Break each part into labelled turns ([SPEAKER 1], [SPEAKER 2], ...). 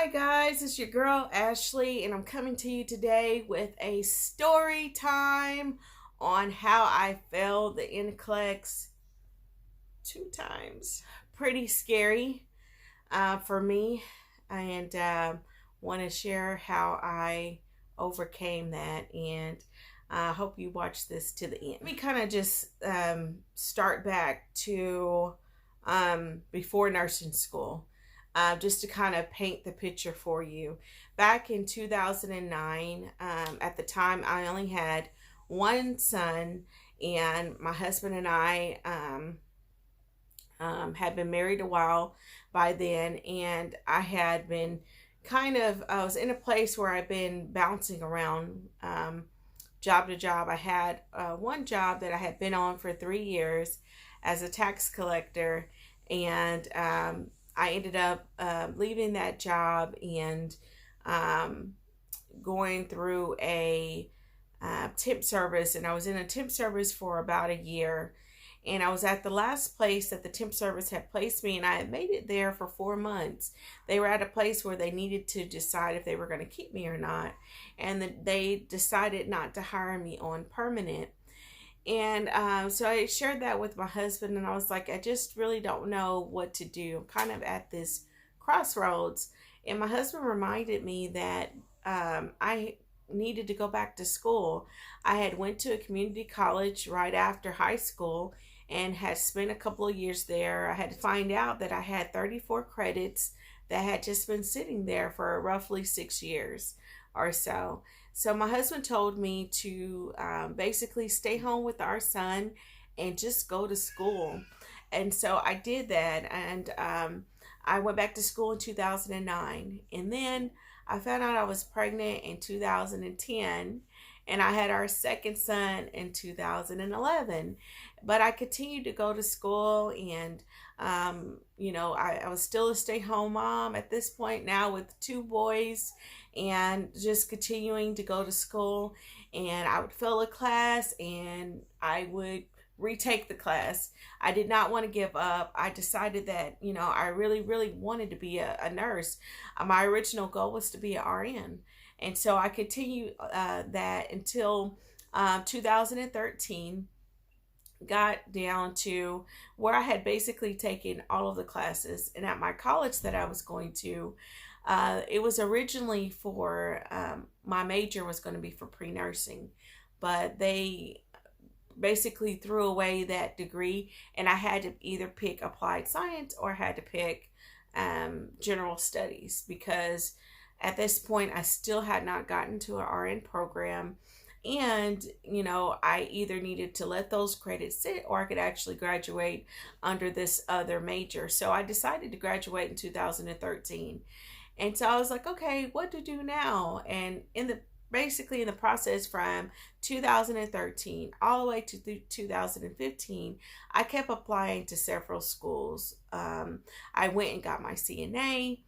[SPEAKER 1] Hi guys, it's your girl Ashley, and I'm coming to you today with a story time on how I failed the Nclex 2 times. Pretty scary for me, and want to share how I overcame that. And I hope you watch this to the end. Let me kind of just start back to before nursing school. Just to kind of paint the picture for you. Back in 2009, at the time, I only had one son, and my husband and I had been married a while by then, and I had been I was in a place where I've been bouncing around job to job. I had one job that I had been on for 3 years as a tax collector, and I ended up leaving that job and going through a temp service. And I was in a temp service for about a year. And I was at the last place that the temp service had placed me, and I had made it there for 4 months. They were at a place where they needed to decide if they were going to keep me or not. And they decided not to hire me on permanent. And so I shared that with my husband, and I was like, I just really don't know what to do. I'm kind of at this crossroads. And my husband reminded me that I needed to go back to school. I had went to a community college right after high school and had spent a couple of years there. I had to find out that I had 34 credits that had just been sitting there for roughly 6 years or so. So my husband told me to basically stay home with our son and just go to school. And so I did that, and I went back to school in 2009. And then I found out I was pregnant in 2010, and I had our second son in 2011. But I continued to go to school, and I was still a stay-home mom at this point now with 2 boys, and just continuing to go to school. And I would fail a class and I would retake the class. I did not want to give up. I decided that, I really, really wanted to be a nurse. My original goal was to be an RN. And so I continued that until 2013, got down to where I had basically taken all of the classes. And at my college that I was going to, it was originally for, my major was going to be for pre-nursing, but they basically threw away that degree, and I had to either pick applied science or had to pick general studies, because at this point I still had not gotten to an RN program. And, I either needed to let those credits sit, or I could actually graduate under this other major. So I decided to graduate in 2013. And so I was like, okay, what to do now? And basically in the process from 2013 all the way to 2015, I kept applying to several schools. I went and got my CNA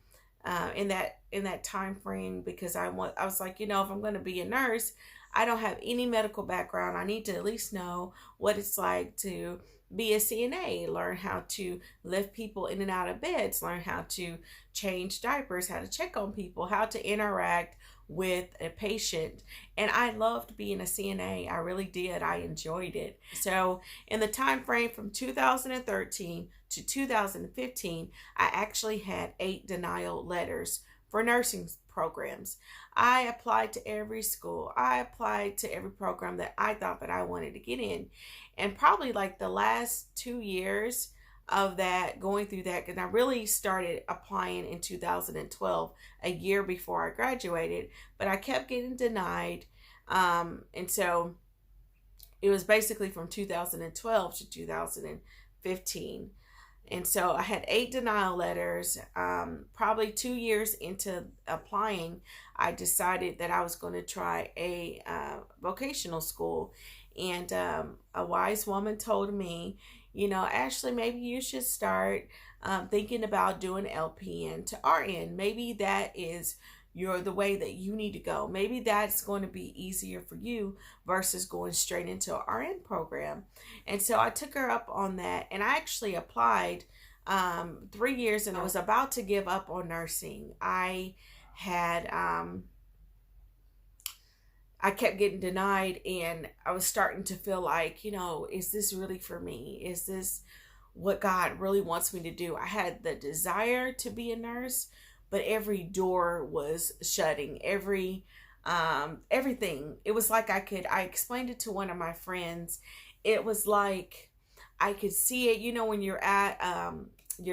[SPEAKER 1] in that time frame, because I was like, if I'm going to be a nurse, I don't have any medical background. I need to at least know what it's like to be a CNA, learn how to lift people in and out of beds, learn how to change diapers, how to check on people, how to interact with a patient. And I loved being a CNA. I really did. I enjoyed it. So in the time frame from 2013 to 2015, I actually had 8 denial letters for nursing programs. I applied to every school. I applied to every program that I thought that I wanted to get in. And probably like the last 2 years of that, going through that, because I really started applying in 2012, a year before I graduated, but I kept getting denied. And so it was basically from 2012 to 2015. And so I had 8 denial letters. Probably 2 years into applying, I decided that I was going to try a vocational school. And a wise woman told me, Ashley, maybe you should start thinking about doing LPN to RN. Maybe that is the way that you need to go. Maybe that's going to be easier for you versus going straight into an RN program. And so I took her up on that, and I actually applied 3 years, and I was about to give up on nursing. Had I kept getting denied, and I was starting to feel like, is this really for me? Is this what God really wants me to do? I had the desire to be a nurse, but every door was shutting. Everything. It was like I explained it to one of my friends. It was like I could see it, when you're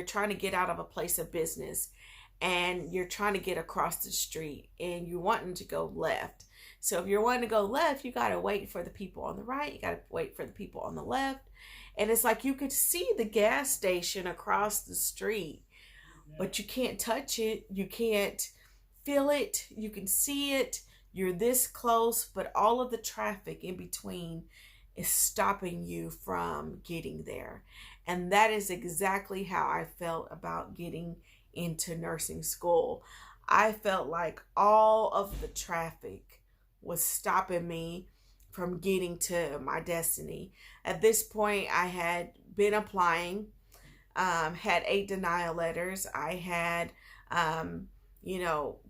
[SPEAKER 1] trying to get out of a place of business and you're trying to get across the street and you're wanting to go left. So if you're wanting to go left, you got to wait for the people on the right. You got to wait for the people on the left. And it's like you could see the gas station across the street, but you can't touch it. You can't feel it. You can see it. You're this close, but all of the traffic in between is stopping you from getting there. And that is exactly how I felt about getting into nursing school. I felt like all of the traffic was stopping me from getting to my destiny. At this point, I had been applying, had 8 denial letters. I had,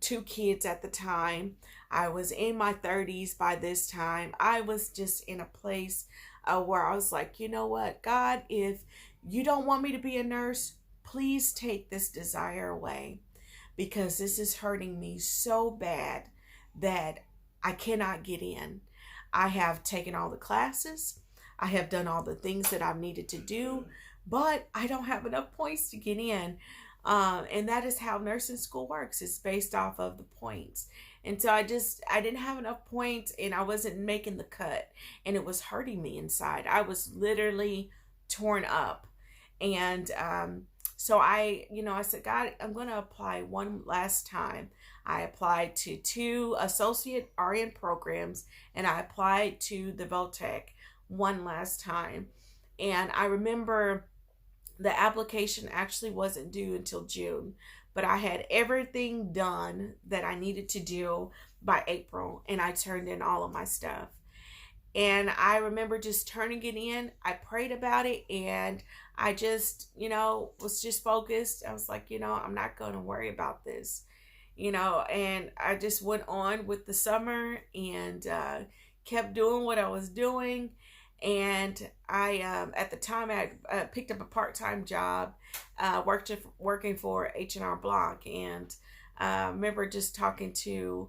[SPEAKER 1] 2 kids at the time. I was in my 30s by this time. I was just in a place where I was like, you know what, God, if you don't want me to be a nurse, please take this desire away, because this is hurting me so bad that I cannot get in. I have taken all the classes. I have done all the things that I've needed to do, but I don't have enough points to get in. And that is how nursing school works. It's based off of the points. And so I didn't have enough points, and I wasn't making the cut, and it was hurting me inside. I was literally torn up. And so I said, God, I'm going to apply one last time. I applied to 2 associate RN programs, and I applied to the VOTEC one last time. And I remember the application actually wasn't due until June, but I had everything done that I needed to do by April, and I turned in all of my stuff. And I remember just turning it in. I prayed about it, and I just, was just focused. I was like, I'm not going to worry about this, and I just went on with the summer and kept doing what I was doing. And I, at the time, I picked up a part-time job, working for H&R Block. And I remember just talking to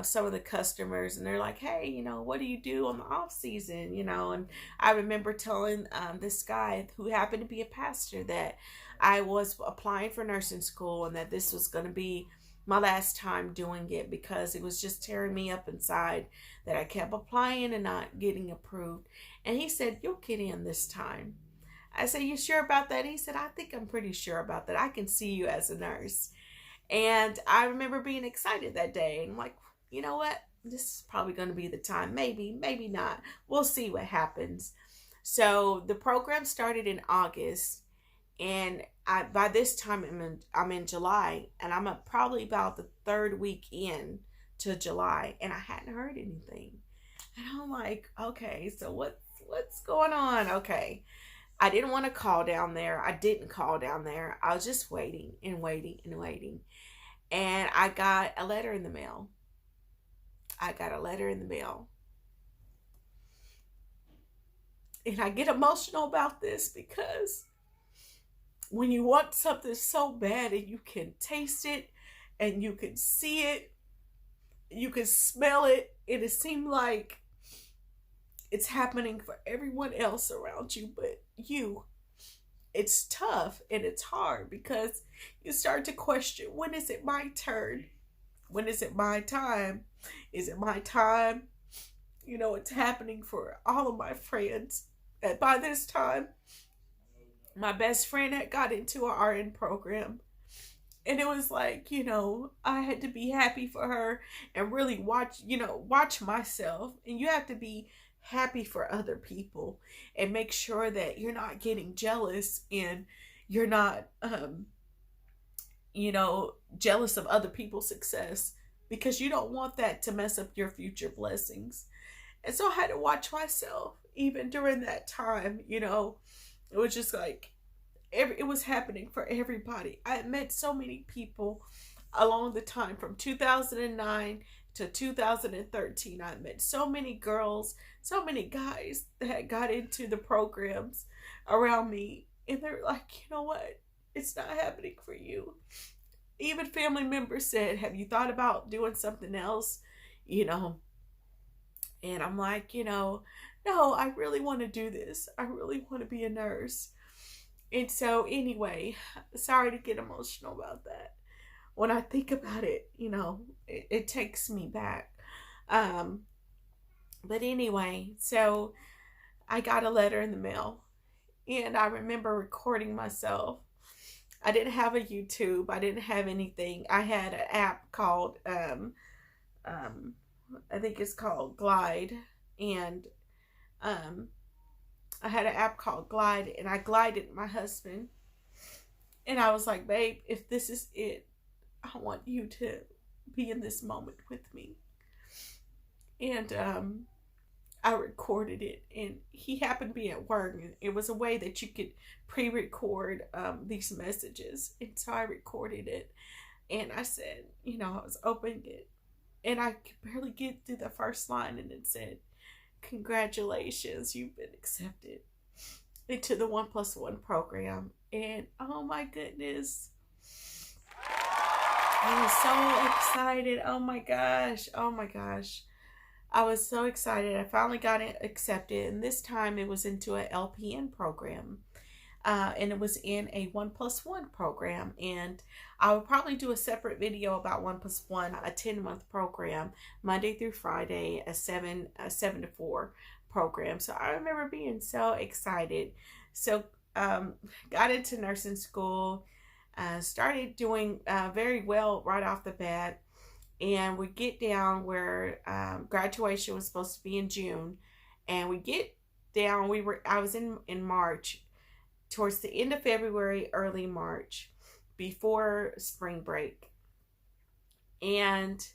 [SPEAKER 1] some of the customers, and they're like, hey, what do you do on the off season? And I remember telling this guy who happened to be a pastor that I was applying for nursing school, and that this was going to be my last time doing it, because it was just tearing me up inside that I kept applying and not getting approved. And he said, you'll get in this time. I said, you sure about that? He said, I think I'm pretty sure about that. I can see you as a nurse. And I remember being excited that day. And I'm like, you know what? This is probably going to be the time. Maybe, maybe not. We'll see what happens. So the program started in August. And by this time, I'm in July. And I'm probably about the 3rd week in to July. And I hadn't heard anything. And I'm like, okay, so what's going on? Okay. I didn't want to call down there. I didn't call down there. I was just waiting and waiting and waiting. And I got a letter in the mail. And I get emotional about this, because when you want something so bad and you can taste it and you can see it, you can smell it, and it seems like it's happening for everyone else around you but you. It's tough and it's hard, because you start to question, when is it my turn? When is it my time? Is it my time? It's happening for all of my friends. And by this time, my best friend had got into an RN program. And it was like, I had to be happy for her and really watch myself. And you have to be happy for other people and make sure that you're not getting jealous, and you're not, jealous of other people's success, because you don't want that to mess up your future blessings. And so I had to watch myself even during that time. It was just like, it was happening for everybody. I met so many people along the time from 2009 to 2013. I met so many girls, so many guys that got into the programs around me, and they're like, you know what? It's not happening for you. Even family members said, have you thought about doing something else? You know, and I'm like, no, I really want to do this. I really want to be a nurse. And so, anyway, sorry to get emotional about that. When I think about it, it takes me back. Um, but anyway, so I got a letter in the mail, and I remember recording myself. I didn't have a YouTube. I didn't have anything. I had an app called, I think it's called Glide, and um, I had an app called Glide, and I glided my husband, and I was like, babe, if this is it, I want you to be in this moment with me. And I recorded it, and he happened to be at work, and it was a way that you could pre-record these messages. And so I recorded it, and I said, I was opening it, and I could barely get through the first line, and it said, congratulations, you've been accepted into the 1+1 program. And oh my goodness, I was so excited. Oh my gosh. Oh my gosh. I was so excited. I finally got it accepted, and this time it was into an LPN program. And it was in a 1+1 program. And I will probably do a separate video about 1+1, a 10-month program, Monday through Friday, a 7 to 4 program. So I remember being so excited. So got into nursing school, started doing very well right off the bat. And we get down where graduation was supposed to be in June, and we get down. I was in March, towards the end of February, early March, before spring break, and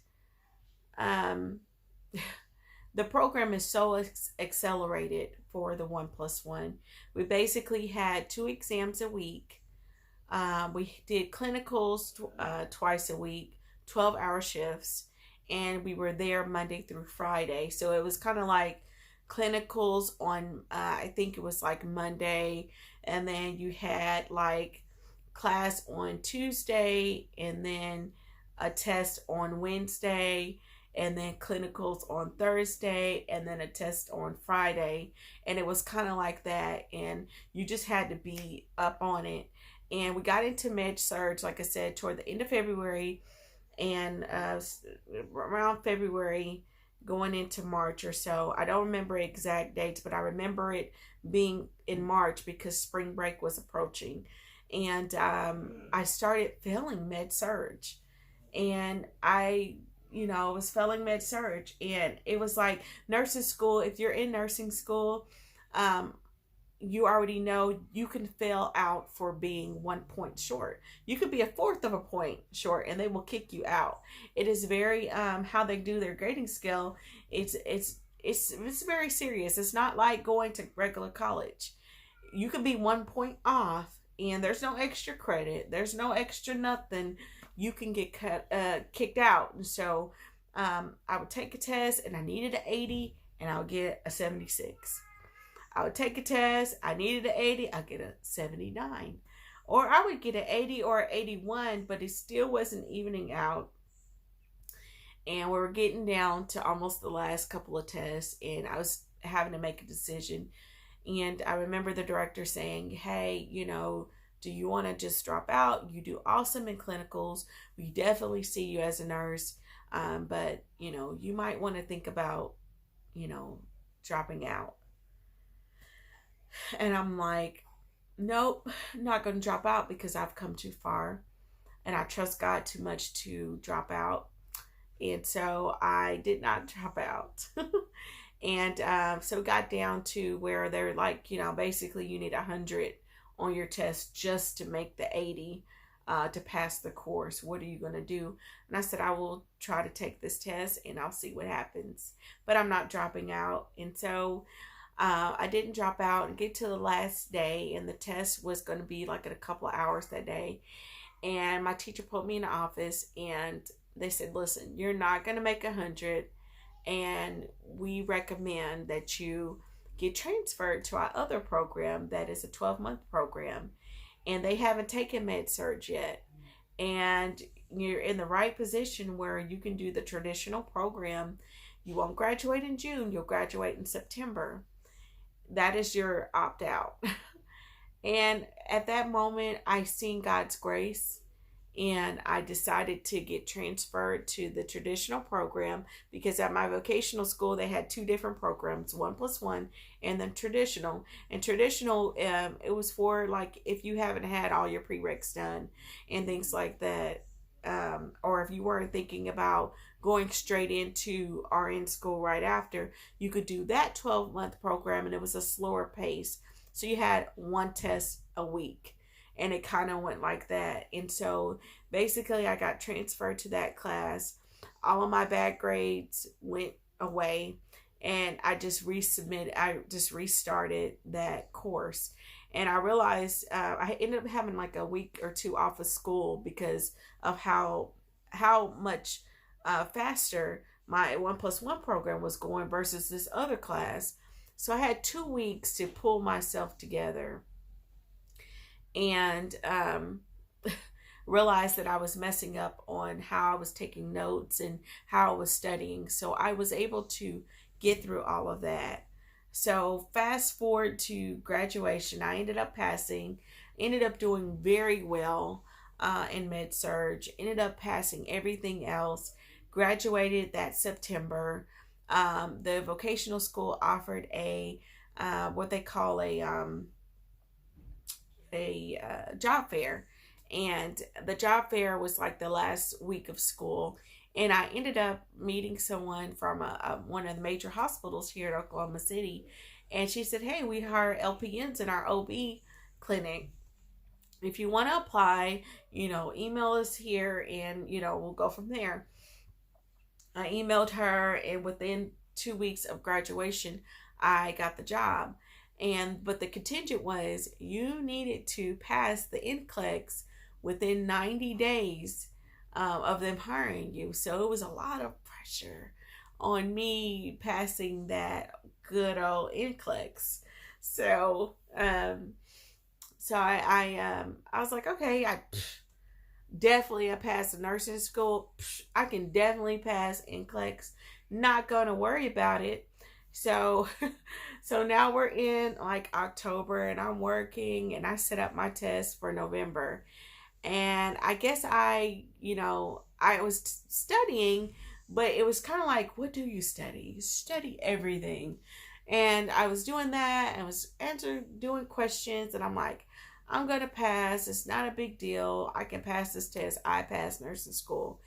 [SPEAKER 1] the program is so accelerated for the 1+1. We basically had 2 exams a week. We did clinicals twice a week, 12-hour shifts, and we were there Monday through Friday. So it was kind of like clinicals on I think it was like Monday, and then you had like class on Tuesday, and then a test on Wednesday, and then clinicals on Thursday, and then a test on Friday. And it was kind of like that, and you just had to be up on it. And we got into med surge, like I said, toward the end of February, and around February going into March or so. I don't remember exact dates, but I remember it being in March because spring break was approaching. And I started failing med surge, and I was failing med surge, and it was like nursing school. If you're in nursing school, you already know you can fail out for being 1 point short. You could be 1/4 of a point short, and they will kick you out. It is very how they do their grading scale. It's very serious. It's not like going to regular college. You could be 1 point off, and there's no extra credit. There's no extra nothing. You can get kicked out. And so I would take a test, and I needed an 80, and I'll get a 76. I would take a test, I needed an 80, I'd get a 79. Or I would get an 80 or an 81, but it still wasn't evening out. And we were getting down to almost the last couple of tests, and I was having to make a decision. And I remember the director saying, hey, do you want to just drop out? You do awesome in clinicals. We definitely see you as a nurse. But, you might want to think about, dropping out. And I'm like, nope, not going to drop out because I've come too far, and I trust God too much to drop out. And so I did not drop out. And so it got down to where they're like, basically you need 100 on your test just to make the 80 to pass the course. What are you going to do? And I said, I will try to take this test, and I'll see what happens. But I'm not dropping out. And so I didn't drop out and get to the last day, and the test was going to be like in a couple of hours that day. And my teacher put me in the office, and they said, "Listen, you're not going to make 100, and we recommend that you get transferred to our other program that is a 12-month program, and they haven't taken med surg yet, and you're in the right position where you can do the traditional program. You won't graduate in June, you'll graduate in September. That is your opt out." And at that moment, I seen God's grace, and I decided to get transferred to the traditional program, because at my vocational school they had two different programs, 1+1 and then traditional. And traditional, it was for like if you haven't had all your prereqs done and things like that, or if you weren't thinking about going straight into RN school right after, you could do that 12-month program, and it was a slower pace. So you had one test a week, and it kind of went like that. And so basically I got transferred to that class. All of my bad grades went away, and I just restarted that course. And I realized I ended up having like a week or two off of school because of how much faster my 1+1 program was going versus this other class. So I had 2 weeks to pull myself together and realized that I was messing up on how I was taking notes and how I was studying. So I was able to get through all of that. So fast forward to graduation, I ended up passing, ended up doing very well in med surg, ended up passing everything else, graduated that September. The vocational school offered a what they call a job fair, and the job fair was like the last week of school. And I ended up meeting someone from one of the major hospitals here in Oklahoma City, and she said, "Hey, we hire LPNs in our OB clinic. If you want to apply, email us here, and we'll go from there." I emailed her, and within 2 weeks of graduation, I got the job. But the contingent was you needed to pass the Nclex within 90 days of them hiring you. So it was a lot of pressure on me passing that good old Nclex. So I was like, okay, I passed the nursing school. I can definitely pass Nclex. Not gonna worry about it. So now we're in like October, and I'm working, and I set up my test for November. And I guess I was studying, but it was kind of like, what do you study? You study everything. And I was doing that, and was doing questions, and I'm like, I'm going to pass. It's not a big deal. I can pass this test. I passed nursing school.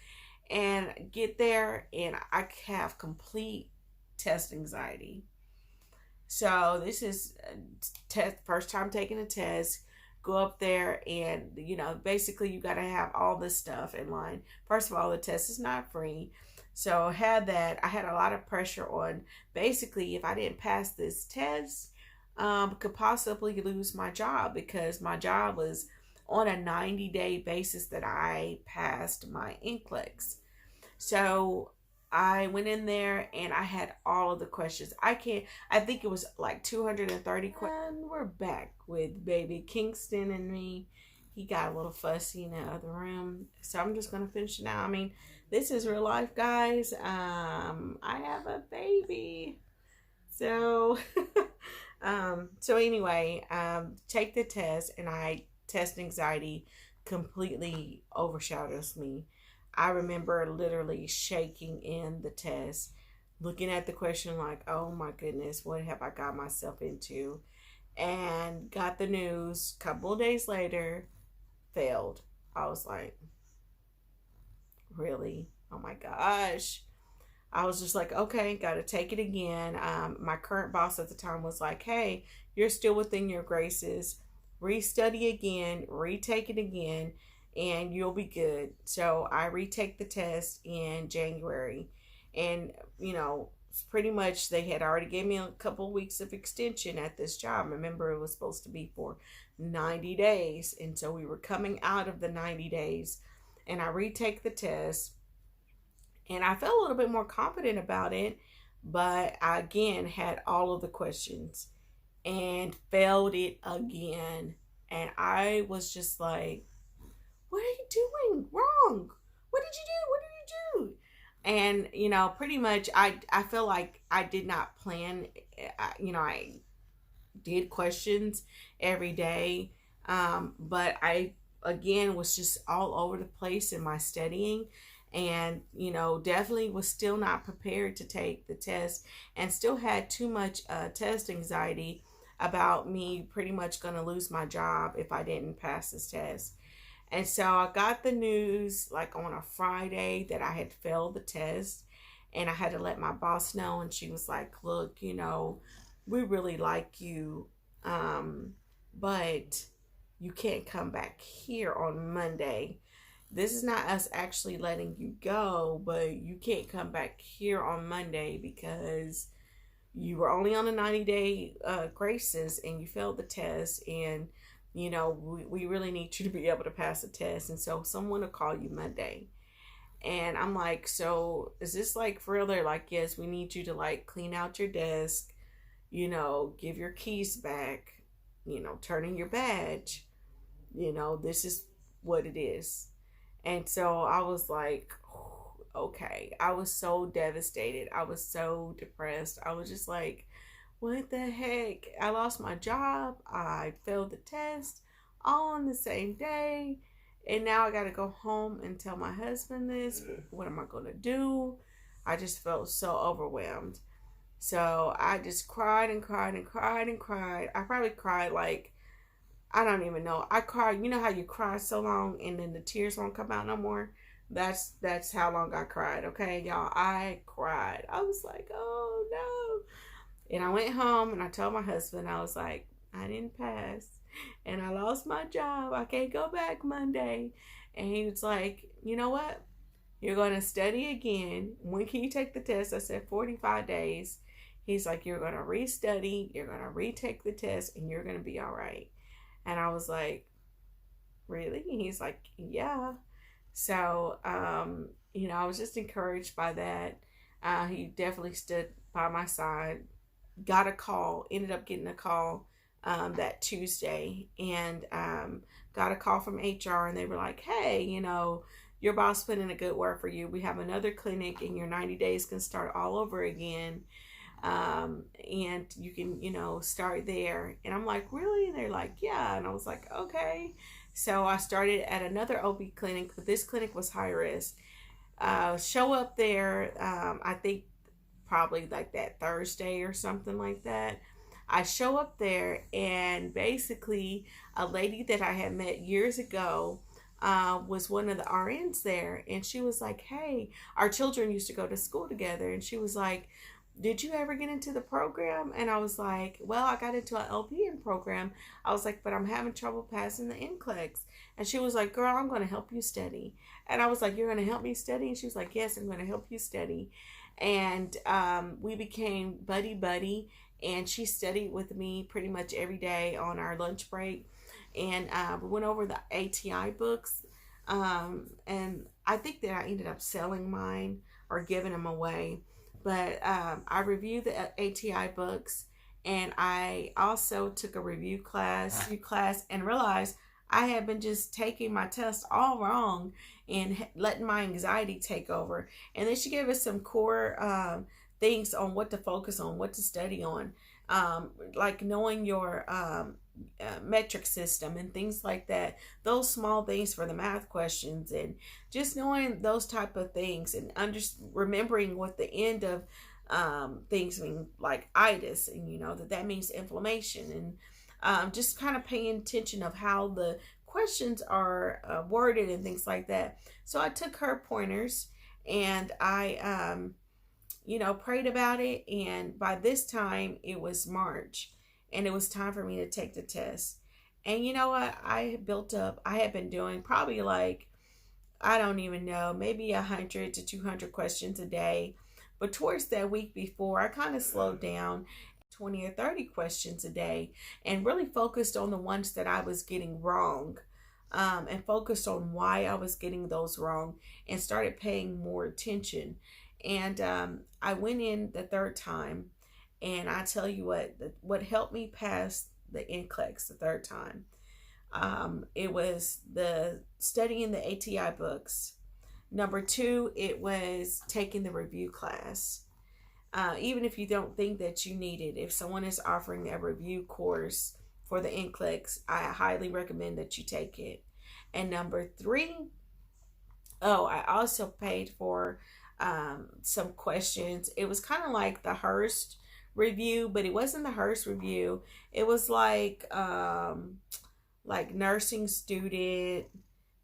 [SPEAKER 1] And get there, and I have complete test anxiety. So this is first time taking a test. Go up there, and basically you got to have all this stuff in line. First of all, the test is not free. So I had a lot of pressure on, basically, if I didn't pass this test, could possibly lose my job, because my job was on a 90-day basis that I passed my Nclex. So I went in there, and I had all of the questions. I think it was like 230 questions. And we're back with baby Kingston and me. He got a little fussy in the other room. So I'm just going to finish it now. I mean, this is real life, guys. I have a baby. So, anyway, take the test, and test anxiety completely overshadows me. I remember literally shaking in the test, looking at the question like, oh my goodness, what have I got myself into? And got the news a couple of days later, failed. I was like, really? Oh my gosh. I was just like, okay, got to take it again. My current boss at the time was like, hey, you're still within your graces. Restudy again, retake it again, and you'll be good. So I retake the test in January, and pretty much they had already gave me a couple weeks of extension at this job. Remember, it was supposed to be for 90 days. And so we were coming out of the 90 days, and I retake the test, and I felt a little bit more confident about it, but I again had all of the questions and failed it again. And I was just like, what are you doing wrong? What did you do? What did you do? And, pretty much I feel like I did not plan. I did questions every day. But I, again, was just all over the place in my studying, and, definitely was still not prepared to take the test, and still had too much test anxiety about me pretty much going to lose my job if I didn't pass this test. And so I got the news like on a Friday that I had failed the test, and I had to let my boss know. And she was like, look, we really like you, but you can't come back here on Monday. This is not us actually letting you go, but you can't come back here on Monday because you were only on a 90-day graces, and you failed the test, and we really need you to be able to pass the test, and so someone will call you Monday. And I'm like, so is this like for real? They're like, yes, we need you to like clean out your desk, give your keys back, turn in your badge, this is what it is. And so I was like, okay. I was so devastated. I was so depressed. I was just like, what the heck? I lost my job. I failed the test all on the same day. And now I got to go home and tell my husband this. What am I going to do? I just felt so overwhelmed. So I just cried and cried and cried and cried. I probably cried like, I don't even know. I cried. You know how you cry so long and then the tears won't come out no more? That's how long I cried, okay, y'all? I cried. I was like, oh no. And I went home and I told my husband, I was like, I didn't pass and I lost my job. I can't go back Monday. And he was like, you know what? You're going to study again. When can you take the test? I said 45 days. He's like, you're going to restudy, you're going to retake the test, and you're going to be all right. And I was like, really? And he's like, yeah. So, I was just encouraged by that. He definitely stood by my side. Got a call, ended up getting a call that Tuesday, and got a call from HR, and they were like, hey, your boss put in a good word for you. We have another clinic, and your 90 days can start all over again. And you can, start there. And I'm like, really? And they're like, yeah. And I was like, okay. So I started at another OB clinic, but this clinic was high risk. Show up there, I think probably like that Thursday or something like that. I show up there, and basically a lady that I had met years ago was one of the RNs there. And she was like, hey, our children used to go to school together. And she was like, did you ever get into the program? And I was like, well, I got into an LPN program. I was like, but I'm having trouble passing the Nclex. And she was like, girl, I'm going to help you study. And I was like, you're going to help me study? And she was like, yes, I'm going to help you study. And we became buddy. And she studied with me pretty much every day on our lunch break. And we went over the ATI books. And I think that I ended up selling mine or giving them away. But I reviewed the ATI books, and I also took a review class and realized I had been just taking my test all wrong and letting my anxiety take over. And then she gave us some core things on what to focus on, what to study on, like knowing your metric system and things like that. Those small things for the math questions, and just knowing those type of things, and remembering what the end of things mean, like itis, and that means inflammation, and just kind of paying attention of how the questions are worded and things like that. So I took her pointers, and I prayed about it. And by this time it was March, and it was time for me to take the test. And you know what? I had been doing probably like, I don't even know, maybe 100 to 200 questions a day. But towards that week before, I kind of slowed down, 20 or 30 questions a day, and really focused on the ones that I was getting wrong, and focused on why I was getting those wrong, and started paying more attention. And I went in the third time, and I tell you what helped me pass the Nclex the third time. It was the studying the ATI books. Number two, it was taking the review class. Even if you don't think that you need it, if someone is offering a review course for the Nclex, I highly recommend that you take it. And number three, oh, I also paid for some questions. It was kind of like the Hearst review, but it wasn't the Hearst review. It was like nursing student,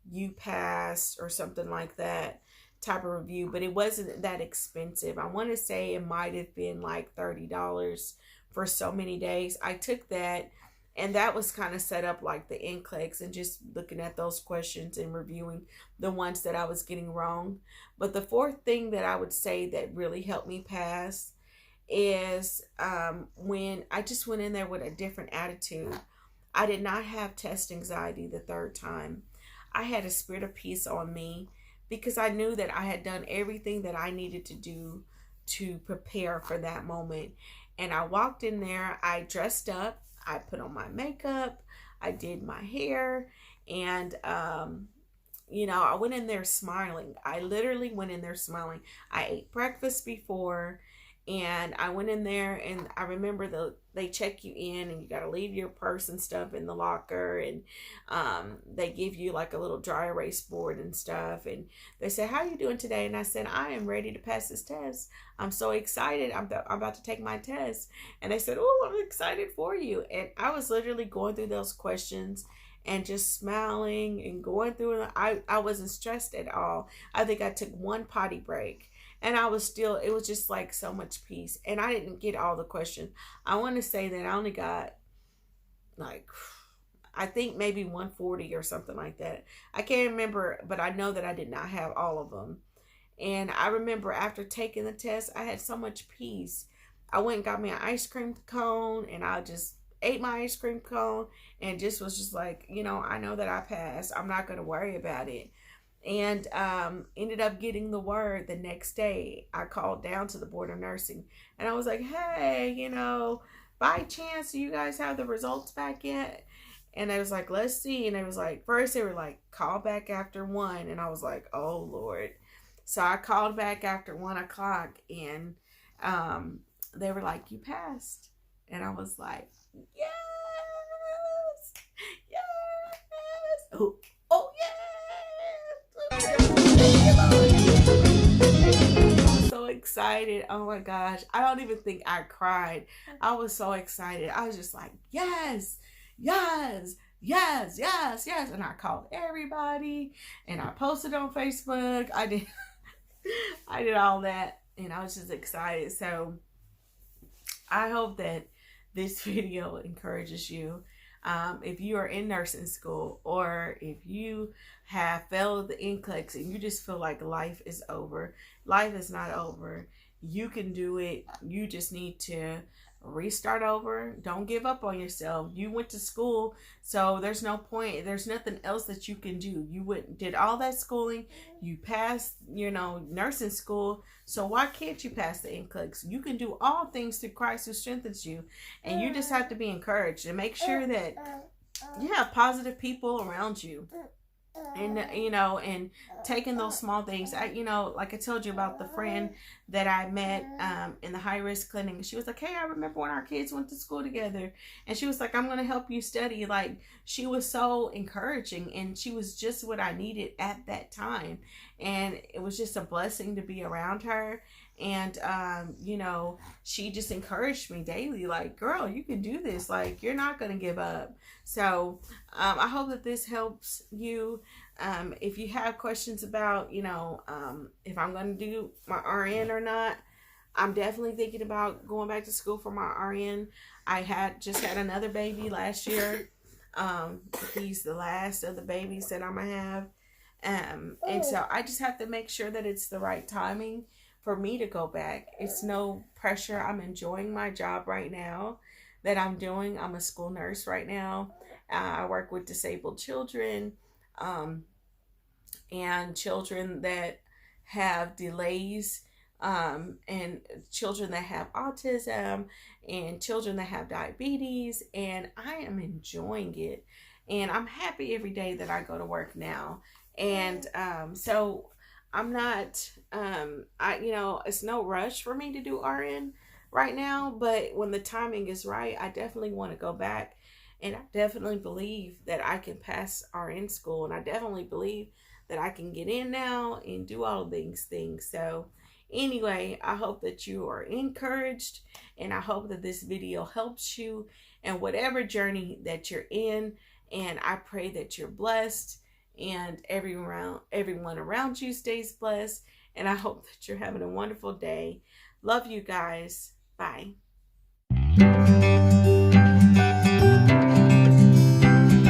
[SPEAKER 1] you passed or something like that type of review, but it wasn't that expensive. I want to say it might have been like $30 for so many days. I took that, and that was kind of set up like the Nclex, and just looking at those questions and reviewing the ones that I was getting wrong. But the fourth thing that I would say that really helped me pass is when I just went in there with a different attitude. I did not have test anxiety the third time. I had a spirit of peace on me because I knew that I had done everything that I needed to do to prepare for that moment. And I walked in there, I dressed up, I put on my makeup, I did my hair, and I went in there smiling. I literally went in there smiling. I ate breakfast before, and I went in there, and I remember they check you in, and you got to leave your purse and stuff in the locker, and they give you like a little dry erase board and stuff, and they said, "How are you doing today?" And I said, "I am ready to pass this test. I'm so excited. I'm about to take my test." And they said, "Oh, I'm excited for you." And I was literally going through those questions and just smiling and going through it. I wasn't stressed at all. I think I took one potty break. And it was just like so much peace. And I didn't get all the questions. I want to say that I only got like, I think maybe 140 or something like that. I can't remember, but I know that I did not have all of them. And I remember after taking the test, I had so much peace. I went and got me an ice cream cone, and I just ate my ice cream cone, and just was just like, I know that I passed. I'm not going to worry about it. And ended up getting the word the next day. I called down to the board of nursing, and I was like, "Hey, by chance, do you guys have the results back yet?" And I was like, "Let's see." And it was like, first they were like, "Call back after 1." And I was like, "Oh Lord." So I called back after 1 o'clock, and they were like, "You passed." And I was like, "Yes, yes, oh yes." I'm so excited. Oh my gosh. I don't even think I cried. I was so excited. I was just like, yes, yes, yes, yes, yes. And I called everybody, and I posted on Facebook. I did I did all that, and I was just excited. So I hope that this video encourages you. If you are in nursing school, or if you have failed the Nclex and you just feel like life is over, life is not over. You can do it. You just need to restart over. Don't give up on yourself. You went to school, so there's no point. There's nothing else that you can do. You did all that schooling. You passed, nursing school. So why can't you pass the Nclex? You can do all things through Christ who strengthens you. And you just have to be encouraged and make sure that you have positive people around you. And and taking those small things. Like I told you about the friend that I met in the high risk clinic. She was like, "Hey, I remember when our kids went to school together," and she was like, "I'm gonna help you study." Like, she was so encouraging, and she was just what I needed at that time. And it was just a blessing to be around her. And she just encouraged me daily, like, "Girl, you can do this. Like, you're not gonna give up." So I hope that this helps you. If you have questions about if I'm gonna do my RN or not, I'm definitely thinking about going back to school for my RN. I just had another baby last year. He's the last of the babies that I'm gonna have. And so I just have to make sure that it's the right timing. for me to go back. It's no pressure. I'm enjoying my job right now that I'm doing. I'm a school nurse right now. I work with disabled children, um, and children that have delays, and children that have autism, and children that have diabetes, and I am enjoying it, and I'm happy every day that I go to work now. And so I'm not, it's no rush for me to do RN right now, but when the timing is right, I definitely want to go back. And I definitely believe that I can pass RN school, and I definitely believe that I can get in now and do all of these things. So anyway, I hope that you are encouraged, and I hope that this video helps you in whatever journey that you're in. And I pray that you're blessed, and everyone around you stays blessed. And I hope that you're having a wonderful day. Love you guys. Bye.